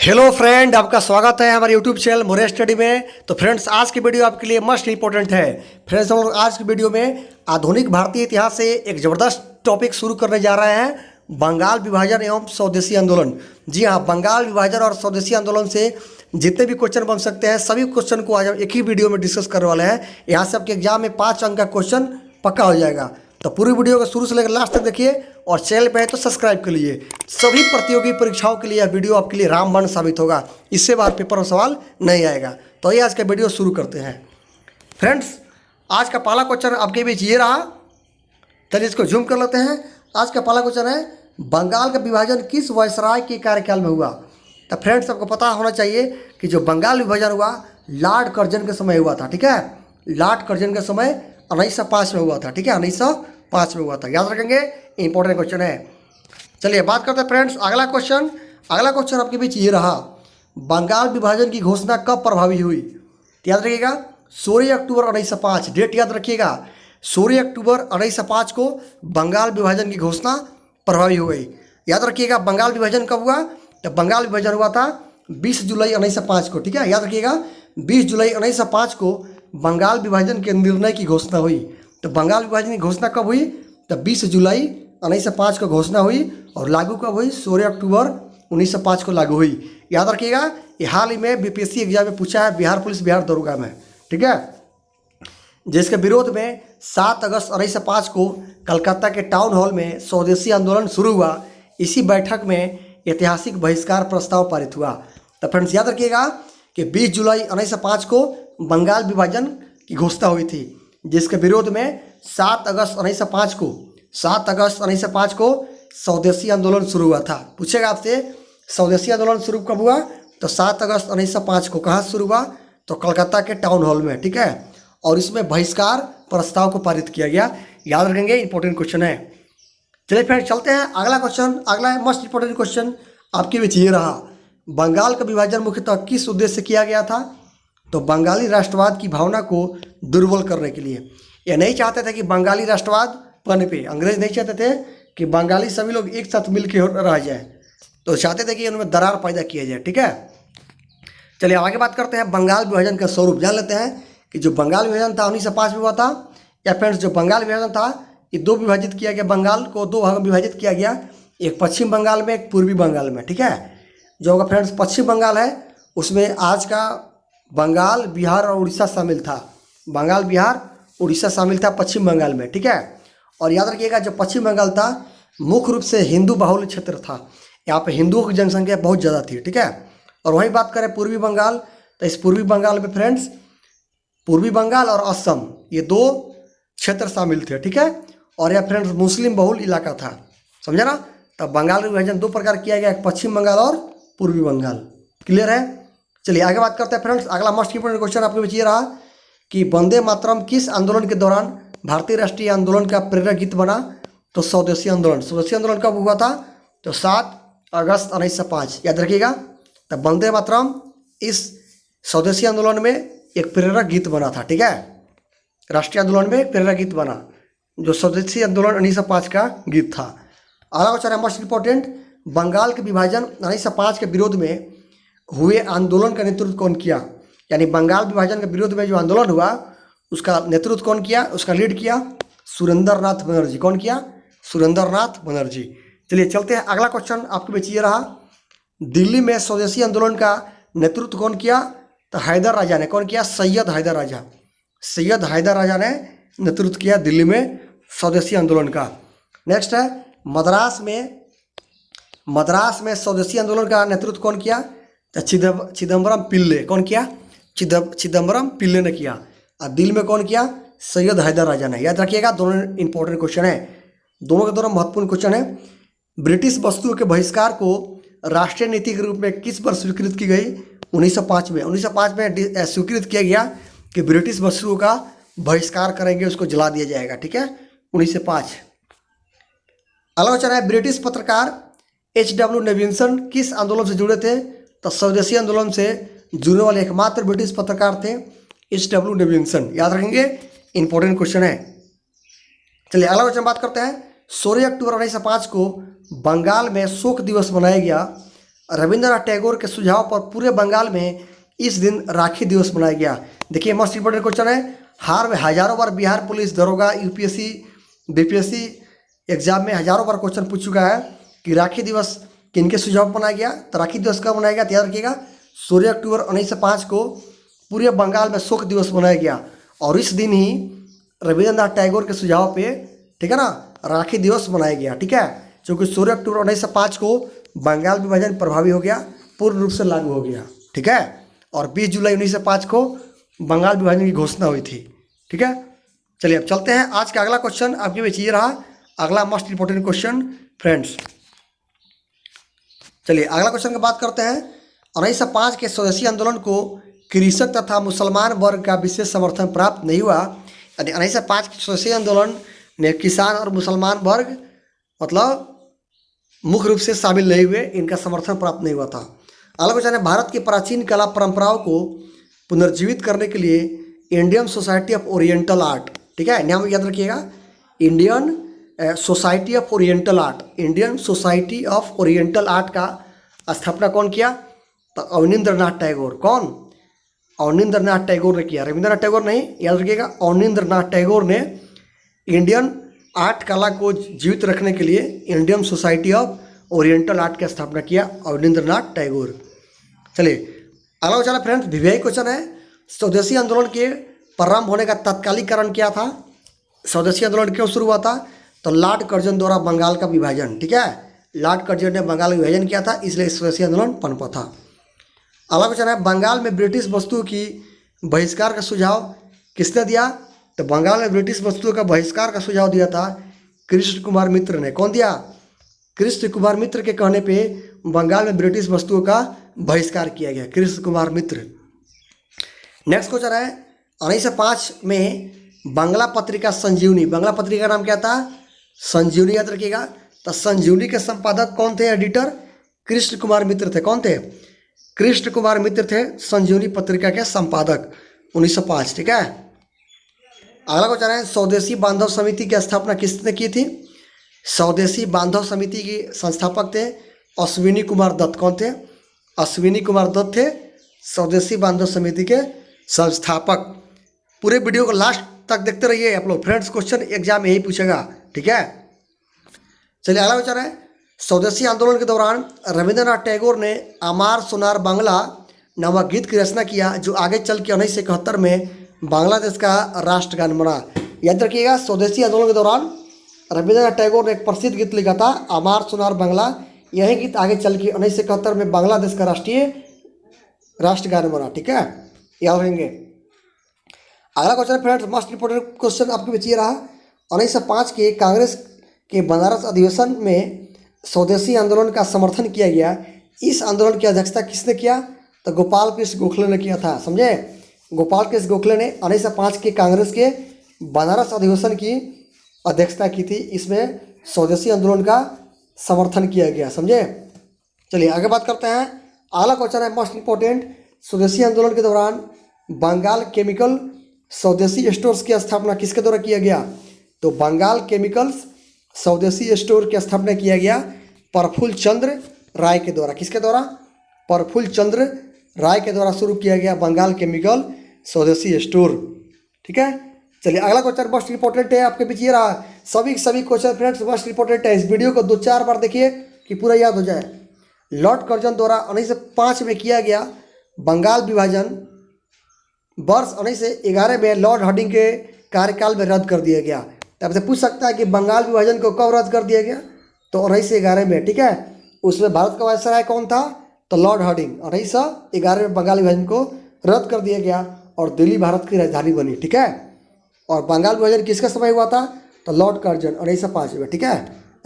Hello friend, आपका स्वागत है हमारे यूट्यूब चैनल मोरे स्टडी में। तो फ्रेंड्स, आज की वीडियो आपके लिए मस्ट इंपॉर्टेंट है। फ्रेंड्स, हम लोग आज की वीडियो में आधुनिक भारतीय इतिहास से एक ज़बरदस्त टॉपिक शुरू करने जा रहे हैं, बंगाल विभाजन एवं स्वदेशी आंदोलन। जी हाँ, बंगाल विभाजन और स्वदेशी आंदोलन से जितने भी क्वेश्चन बन सकते हैं सभी क्वेश्चन को आज हम एक ही वीडियो में डिस्कस करने वाले हैं। यहाँ से आपके एग्जाम में 5 अंक का क्वेश्चन पक्का हो जाएगा। तो पूरी वीडियो को शुरू से लेकर लास्ट तक देखिए और चैनल पे है तो सब्सक्राइब कर लीजिए। सभी प्रतियोगी परीक्षाओं के लिए यह वीडियो आपके लिए रामबाण साबित होगा। इससे बाहर पेपर में सवाल नहीं आएगा। तो ये आज का वीडियो शुरू करते हैं। फ्रेंड्स, आज का पहला क्वेश्चन आपके बीच ये रहा। चलिए इसको जूम कर लेते हैं। आज का पहला क्वेश्चन है, बंगाल का विभाजन किस वायसराय के कार्यकाल में हुआ? तो फ्रेंड्स, आपको पता होना चाहिए कि जो बंगाल विभाजन हुआ लॉर्ड कर्जन के समय हुआ था। ठीक है, लॉर्ड कर्जन के समय 1905 में हुआ था। ठीक है, 1905 में हुआ था। याद रखेंगे, इंपॉर्टेंट क्वेश्चन है। चलिए बात करते हैं फ्रेंड्स अगला क्वेश्चन आपके बीच ये रहा, बंगाल विभाजन की घोषणा कब प्रभावी हुई? तो याद रखिएगा 16 अक्टूबर 1905। डेट याद रखिएगा, 16 अक्टूबर 1905 को बंगाल विभाजन की घोषणा प्रभावी हो गई। याद रखिएगा बंगाल विभाजन कब हुआ? तो बंगाल विभाजन हुआ था 20 जुलाई 1905 को। ठीक है, याद रखिएगा 20 जुलाई 1905 को बंगाल विभाजन के निर्णय की घोषणा हुई। तो बंगाल विभाजन की घोषणा कब हुई? तो 20 जुलाई 1905 को घोषणा हुई और लागू कब हुई? 16 अक्टूबर 1905 को लागू हुई। याद रखिएगा, ये हाल ही में बीपीएससी एग्जाम में पूछा है, बिहार पुलिस बिहार दरोगा में। ठीक है, जिसके विरोध में 7 अगस्त 1905 को कलकत्ता के टाउन हॉल में स्वदेशी आंदोलन शुरू हुआ। इसी बैठक में ऐतिहासिक बहिष्कार प्रस्ताव पारित हुआ। तो फ्रेंड्स, याद रखिएगा कि 20 जुलाई 1905 को बंगाल विभाजन की घोषणा हुई थी, जिसके विरोध में 7 अगस्त 1905 को स्वदेशी आंदोलन शुरू हुआ था। पूछेगा आपसे स्वदेशी आंदोलन शुरू कब हुआ? तो 7 अगस्त 1905 को। कहाँ शुरू हुआ? तो कलकत्ता के टाउन हॉल में। ठीक है, और इसमें बहिष्कार प्रस्ताव को पारित किया गया। याद रखेंगे, इंपॉर्टेंट क्वेश्चन है। चलिए फिर चलते हैं अगला क्वेश्चन। अगला मोस्ट इंपॉर्टेंट क्वेश्चन आपके बीच ये रहा, बंगाल का विभाजन मुख्यतः किस उद्देश्य से किया गया था? तो बंगाली राष्ट्रवाद की भावना को दुर्बल करने के लिए। ये नहीं चाहते थे कि बंगाली राष्ट्रवाद पनपे। अंग्रेज नहीं चाहते थे कि बंगाली सभी लोग एक साथ मिल के रह जाए, तो चाहते थे कि उनमें दरार पैदा किया जाए। ठीक है, चलिए आगे बात करते हैं बंगाल विभाजन का स्वरूप। जान लेते हैं कि जो बंगाल विभाजन था 1905 में हुआ था। या फ्रेंड्स, जो बंगाल विभाजन था ये दो विभाजित किया गया, बंगाल को 2 भाग में विभाजित किया गया, एक पश्चिम बंगाल में, एक पूर्वी बंगाल में। ठीक है, जो होगा फ्रेंड्स पश्चिम बंगाल है उसमें आज का बंगाल, बिहार और उड़ीसा शामिल था। बंगाल, बिहार, उड़ीसा शामिल था पश्चिम बंगाल में। ठीक है, और याद रखिएगा जो पश्चिम बंगाल था मुख्य रूप से हिंदू बाहुल्य क्षेत्र था। यहाँ पे हिंदुओं की जनसंख्या बहुत ज़्यादा थी। ठीक है, और वहीं बात करें पूर्वी बंगाल, तो इस पूर्वी बंगाल में फ्रेंड्स पूर्वी बंगाल और असम ये 2 क्षेत्र शामिल थे। ठीक है, और यह फ्रेंड्स मुस्लिम बहुल इलाका था। समझा ना? तब बंगाल विभाजन 2 प्रकार किया गया, एक पश्चिम बंगाल और पूर्वी बंगाल। क्लियर है? चलिए आगे बात करते हैं फ्रेंड्स। अगला मोस्ट इंपोर्टेंट क्वेश्चन आपके बीच ये रहा कि वंदे मातरम किस आंदोलन के दौरान भारतीय राष्ट्रीय आंदोलन का प्रेरक गीत बना? तो स्वदेशी आंदोलन। स्वदेशी आंदोलन कब हुआ था? तो 7 अगस्त 1905। याद रखिएगा, तब वंदे मातरम इस स्वदेशी आंदोलन में एक प्रेरक गीत बना था। ठीक है, राष्ट्रीय आंदोलन में एक प्रेरक गीत बना, जो स्वदेशी आंदोलन 1905 का गीत था। अगला क्वेश्चन है मोस्ट इंपॉर्टेंट, बंगाल के विभाजन 1905 के विरोध में हुए आंदोलन का नेतृत्व कौन किया? यानी बंगाल विभाजन के विरोध में जो आंदोलन हुआ उसका नेतृत्व कौन किया, उसका लीड किया? सुरेंद्र नाथ बनर्जी। कौन किया? सुरेंद्र नाथ बनर्जी। चलिए चलते हैं अगला क्वेश्चन आपके बीच ये रहा, दिल्ली में स्वदेशी आंदोलन का नेतृत्व कौन किया? तो हैदर राजा ने। कौन किया? सैयद हैदर राजा। सैयद हैदर राजा ने नेतृत्व किया दिल्ली में स्वदेशी आंदोलन का। नेक्स्ट है मद्रास में स्वदेशी आंदोलन का नेतृत्व कौन किया? तो चिदम्बरम पिल्ले। कौन किया? चिदम्बरम पिल्ले ने किया। और दिल्ली में कौन किया? सैयद हैदर राजा ने। याद रखिएगा, दोनों इंपॉर्टेंट क्वेश्चन है, दोनों के दोनों महत्वपूर्ण क्वेश्चन है। ब्रिटिश वस्तुओं के बहिष्कार को राष्ट्रीय नीति के रूप में किस वर्ष स्वीकृत की गई? 1905 में। 1905 में स्वीकृत किया गया कि ब्रिटिश वस्तुओं का बहिष्कार करेंगे, उसको जला दिया जाएगा। ठीक है, 1905। अगला क्वेश्चन है, ब्रिटिश पत्रकार H.W. नेविल्सन किस आंदोलन से जुड़े थे? तो स्वदेशी आंदोलन से जुड़ने वाले एकमात्र ब्रिटिश पत्रकार थे H.W. नेविल्सन। याद रखेंगे, इंपॉर्टेंट क्वेश्चन है। चलिए अगला क्वेश्चन बात करते हैं। 16 अक्टूबर 1905 को बंगाल में शोक दिवस मनाया गया। रविंद्रनाथ टैगोर के सुझाव पर पूरे बंगाल में इस दिन राखी दिवस मनाया गया। देखिए मोस्ट इंपोर्टेंट क्वेश्चन है, हार में हजारों बार बिहार पुलिस दरोगा यूपीएससी बीपीएससी एग्जाम में हजारों बार क्वेश्चन पूछ चुका है कि राखी दिवस किनके सुझाव पर मनाया गया। तो राखी दिवस कब मनाया गया, तो याद रखिएगा 16 अक्टूबर 1905 को पूरे बंगाल में शोक दिवस मनाया गया। और इस दिन ही रविंद्रनाथ टैगोर के सुझाव पे, ठीक है ना, राखी दिवस मनाया गया। ठीक है, क्योंकि 16 अक्टूबर 1905 को बंगाल विभाजन प्रभावी हो गया, पूर्ण रूप से लागू हो गया। ठीक है, और 20 जुलाई 1905 को बंगाल विभाजन की घोषणा हुई थी। ठीक है, चलिए अब चलते हैं। आज का अगला क्वेश्चन आपके बीच ये रहा, अगला मोस्ट इंपोर्टेंट क्वेश्चन फ्रेंड्स। चलिए अगला क्वेश्चन की बात करते हैं। 1905 के स्वदेशी आंदोलन को कृषक तथा मुसलमान वर्ग का विशेष समर्थन प्राप्त नहीं हुआ। यानी 1905 के स्वदेशी आंदोलन में किसान और मुसलमान वर्ग मतलब मुख्य रूप से शामिल नहीं हुए, इनका समर्थन प्राप्त नहीं हुआ था। अगला क्वेश्चन है, भारत की प्राचीन कला परंपराओं को पुनर्जीवित करने के लिए Indian society of oriental art, ठीक है, नाम याद रखिएगा, Indian society of oriental art, Indian society of oriental art का स्थापना कौन किया, तो अवनींद्रनाथ टैगोर। कौन, अवनींद्रनाथ टैगोर ने किया, रविंद्रनाथ टैगोर नहीं, याद रखिएगा, अवनींद्रनाथ टैगोर ने इंडियन आर्ट कला को जीवित रखने के लिए Indian society of oriental art की स्थापना किया अवनींद्रनाथ टैगोर। चलिए अगला क्वेश्चन है फ्रेंड्स, वीवीआई क्वेश्चन है, स्वदेशी आंदोलन के प्रारंभ होने का तत्कालिक कारण क्या था। स्वदेशी आंदोलन क्यों शुरू हुआ था, तो लॉर्ड कर्जन द्वारा बंगाल का विभाजन। ठीक है, लॉर्ड कर्जन ने बंगाल का विभाजन किया था, इसलिए स्वदेशी आंदोलन पनपा था। अगला क्वेश्चन है, बंगाल में ब्रिटिश वस्तुओं की बहिष्कार का सुझाव किसने दिया, तो बंगाल में ब्रिटिश वस्तुओं का बहिष्कार का सुझाव दिया था कृष्ण कुमार मित्र ने। कौन दिया, कृष्ण कुमार मित्र के कहने पे बंगाल में ब्रिटिश वस्तुओं का बहिष्कार किया गया, कृष्ण कुमार मित्र। नेक्स्ट क्वेश्चन है, 1905 में बांग्ला पत्रिका संजीवनी, बांग्ला पत्रिका का नाम क्या था, संजीवनी, याद रखिएगा। तो संजीवनी के संपादक कौन थे, एडिटर कृष्ण कुमार मित्र थे। कौन थे, कृष्ण कुमार मित्र थे संजीवनी पत्रिका के संपादक 1905। ठीक है, अगला क्वेश्चन है, स्वदेशी बांधव समिति की स्थापना किसने की थी। स्वदेशी बांधव समिति के संस्थापक थे अश्विनी कुमार दत्त। कौन थे, अश्विनी कुमार दत्त थे स्वदेशी बांधव समिति के संस्थापक। पूरे वीडियो को लास्ट तक देखते रहिए आप लोग फ्रेंड्स, क्वेश्चन एग्जाम यही पूछेगा। ठीक है, चलिए अगला क्वेश्चन है, स्वदेशी आंदोलन के दौरान रविंद्रनाथ टैगोर ने अमार सोनार बांग्ला नामक गीत की रचना किया, जो आगे चल के 1971 में बांग्लादेश का राष्ट्रगान बना। याद रखिएगा, स्वदेशी आंदोलन के दौरान रविंद्रनाथ टैगोर ने एक प्रसिद्ध गीत लिखा था अमार सोनार बांग्ला, यही गीत आगे चल के 1971 में बांग्लादेश का राष्ट्रगान बना। ठीक है, याद रहेंगे। अगला question friends, most important question आपके बीच ये रहा, 1905 के कांग्रेस के बनारस अधिवेशन में स्वदेशी आंदोलन का समर्थन किया गया। इस आंदोलन की अध्यक्षता किसने किया, तो गोपाल कृष्ण गोखले ने किया था। समझे, गोपाल कृष्ण गोखले ने 1905 के कांग्रेस के बनारस अधिवेशन की अध्यक्षता की थी, इसमें स्वदेशी आंदोलन का समर्थन किया गया। समझे, चलिए आगे बात करते हैं। अगला क्वेश्चन है मोस्ट इंपोर्टेंट, स्वदेशी आंदोलन के दौरान बंगाल केमिकल स्वदेशी स्टोर्स की स्थापना किसके द्वारा किया गया, तो बंगाल केमिकल्स स्वदेशी स्टोर की स्थापना किया गया प्रफुल्ल चंद्र राय के द्वारा। किसके द्वारा, प्रफुल्ल चंद्र राय के द्वारा शुरू किया गया बंगाल केमिकल स्वदेशी स्टोर। ठीक है, चलिए अगला क्वेश्चन मोस्ट इंपोर्टेंट है आपके बीच ये रहा, सभी क्वेश्चन फ्रेंड्स मोस्ट इंपोर्टेंट है, इस वीडियो को 2-4 बार देखिए कि पूरा याद हो जाए। लॉर्ड कर्जन द्वारा 1905 में किया गया बंगाल विभाजन वर्ष 1911 में लॉर्ड हार्डिंग के कार्यकाल में रद्द कर दिया गया। तब से पूछ सकता है कि बंगाल विभाजन को कब रद्द कर दिया गया, तो 1911 में। ठीक है, उसमें भारत का वायसराय कौन था, तो लॉर्ड हार्डिंग। 1911 में बंगाल विभाजन को रद्द कर दिया गया और दिल्ली भारत की राजधानी बनी। ठीक है, और बंगाल विभाजन किसका समय हुआ था, तो लॉर्ड कर्जन 1905 में। ठीक है,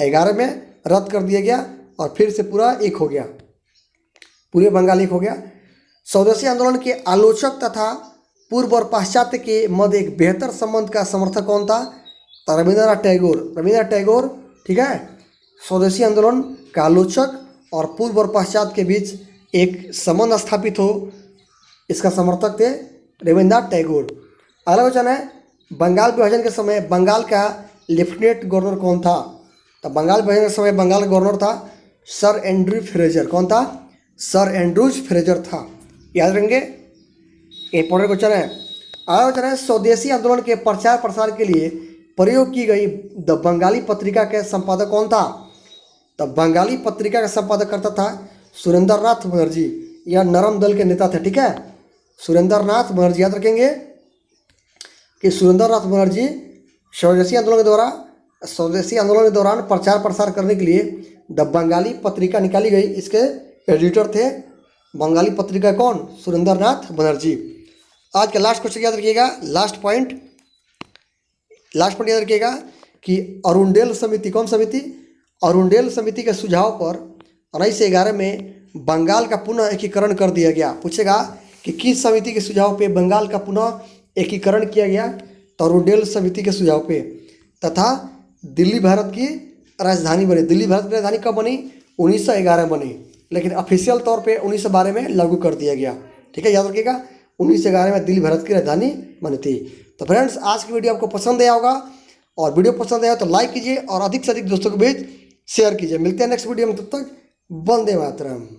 11 में रद्द कर दिया गया और फिर से पूरा एक हो गया, पूरे बंगाल एक हो गया। स्वदेशी आंदोलन के आलोचक तथा पूर्व और पाश्चात्य के मध्य एक बेहतर संबंध का समर्थक कौन था, तो रविंद्रनाथ टैगोर। रविंद्रनाथ टैगोर, ठीक है, स्वदेशी आंदोलन का आलोचक और पूर्व और पाश्चात्य के बीच एक संबंध स्थापित हो, इसका समर्थक थे रविंद्रनाथ टैगोर। अगला क्वेश्चन है, बंगाल विभाजन के समय बंगाल का लेफ्टिनेंट गवर्नर कौन था, तो बंगाल विभाजन के समय बंगाल का गवर्नर था सर एंड्रयू फ्रेजर। कौन था, सर एंड्रूज फ्रेजर था। याद रखेंगे, इंपॉर्टेंट क्वेश्चन है। आगे क्वेश्चन है, स्वदेशी आंदोलन के प्रचार प्रसार के लिए प्रयोग की गई द बंगाली पत्रिका के संपादक कौन था? तो बंगाली पत्रिका का संपादक करता था सुरेंद्र नाथ बनर्जी। यह नरम दल के नेता थे। ठीक है, सुरेंद्र नाथ बनर्जी। याद रखेंगे कि सुरेंद्र नाथ बनर्जी स्वदेशी आंदोलन के दौरान प्रचार प्रसार करने के लिए द बंगाली पत्रिका निकाली गई, इसके एडिटर थे। बंगाली पत्रिका कौन? सुरेंद्र नाथ बनर्जी। आज का लास्ट क्वेश्चन याद रखिएगा, लास्ट पॉइंट याद रखिएगा कि अरुणडेल समिति, कौन समिति? अरुणडेल समिति के सुझाव पर 1911 में बंगाल का पुनः एकीकरण कर दिया गया। पूछेगा कि किस समिति के सुझाव पे बंगाल का पुनः एकीकरण किया गया? तो अरुणडेल समिति के सुझाव पे। तथा दिल्ली भारत की राजधानी बनी। दिल्ली भारत की राजधानी कब बनी? 1911 बनी, लेकिन ऑफिशियल तौर पे 1912 में लागू कर दिया गया। ठीक है, याद रखिएगा 1911 में दिल्ली भारत की राजधानी बनी थी। तो फ्रेंड्स, आज की वीडियो आपको पसंद आया होगा, और वीडियो पसंद आया तो लाइक कीजिए और अधिक से अधिक दोस्तों के बीच शेयर कीजिए। मिलते हैं नेक्स्ट वीडियो में, तब तक वंदे मातरम।